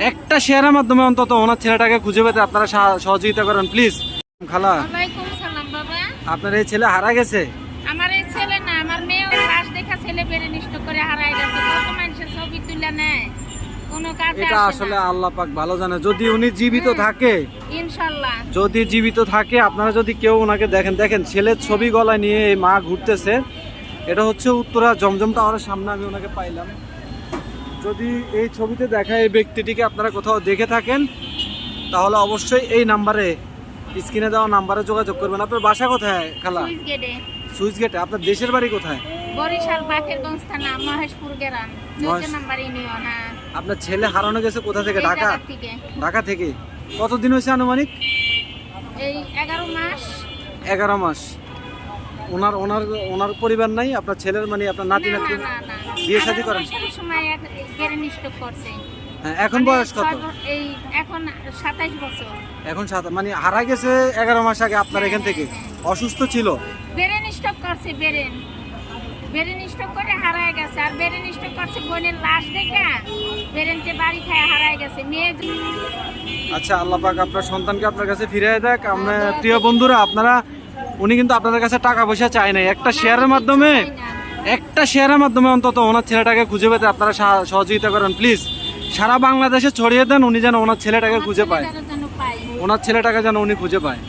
একটা শেয়ারের মাধ্যমে অন্তত ওনার ছেলেটাকে খুঁজে পেতে আপনারা সহযোগিতা করেন প্লিজ। খালা, ওয়ালাইকুম সালাম বাবা। আপনার এই ছেলে হারা গেছে? আমার এই ছেলে না, আমার মেয়ে লাশ দেখা ছেলে বেড়ে নিষ্ঠ করে হারায় গেছে। কত মানুষের ছবি তুলে নেয়, কোনো কাজে এটা আসে আসলে না। আল্লাহ পাক ভালো জানে। যদি উনি জীবিত থাকে, ইনশাআল্লাহ যদি জীবিত থাকে, আপনারা যদি কেউ ওনাকে দেখেন, দেখেন ছেলের ছবি গলায় নিয়ে এই মা ঘুরতেছে। এটা হচ্ছে উত্তরা জমজম টাওয়ারের সামনে আমি ওনাকে পাইলাম। যদি এই ছবিতে দেখা এই ব্যক্তিটিকে আপনারা কোথাও দেখে থাকেন তাহলে অবশ্যই এই নাম্বারে, স্ক্রিনে দেওয়া নাম্বারে যোগাযোগ করবেন। আপনার বাসা কোথায় খালা? সুইচ গেটে, সুইচ গেটে। আপনার দেশের বাড়ি কোথায়? বরিশাল বাকেরগঞ্জ থানা, মহেশপুর গ্রাম, 14 নম্বর ইউনিয়ন। আপনার ছেলে হারানো গেছে কোথা থেকে? এই ঢাকা? জায়গা থেকে। ঢাকা থেকে। কতদিন হয়েছে আনুমানিক? এই 11 মাস। 11 মাস। ওনার ওনার ওনার পরিবার নাই? আপনার ছেলের মানে আপনার নাতি না, নাতি না, না, না। বিয়ে শাদী 11 করেন? মাসের সময় বেড়ে নিষ্ঠ করছে। হ্যাঁ, এখন মানে বয়স কত? এই এখন 27 বছর। এখন 7, মানে হারা গেছে 11 মাস আগে আপনার এখান থেকে। অসুস্থ ছিল? বেরেন স্টক করছে, বেরেন স্টক করে হারায় গেছে। আর বেরেন স্টক করছে বোনের লাশ দেখা বেরেনতে বাড়ি খায় হারায় গেছে মেয়ে। আচ্ছা, আল্লাহ পাক আপনার সন্তানকে আপনার কাছে ফিরিয়ে দেখ। আমরা প্রিয় বন্ধুরা, আপনারা, উনি কিন্তু আপনাদের কাছে টাকা পয়সা চায় নাই। একটা শেয়ারের মাধ্যমে অন্তত ওনার ছেলেটাকে খুঁজে পেতে আপনারা সহযোগিতা করেন প্লিজ। সারা বাংলাদেশে ছড়িয়ে দেন, উনি যেন ওনার ছেলেটাকে খুঁজে পায়, যেন পাই। ওনার ছেলেটাকে যেন উনি খুঁজে পায়।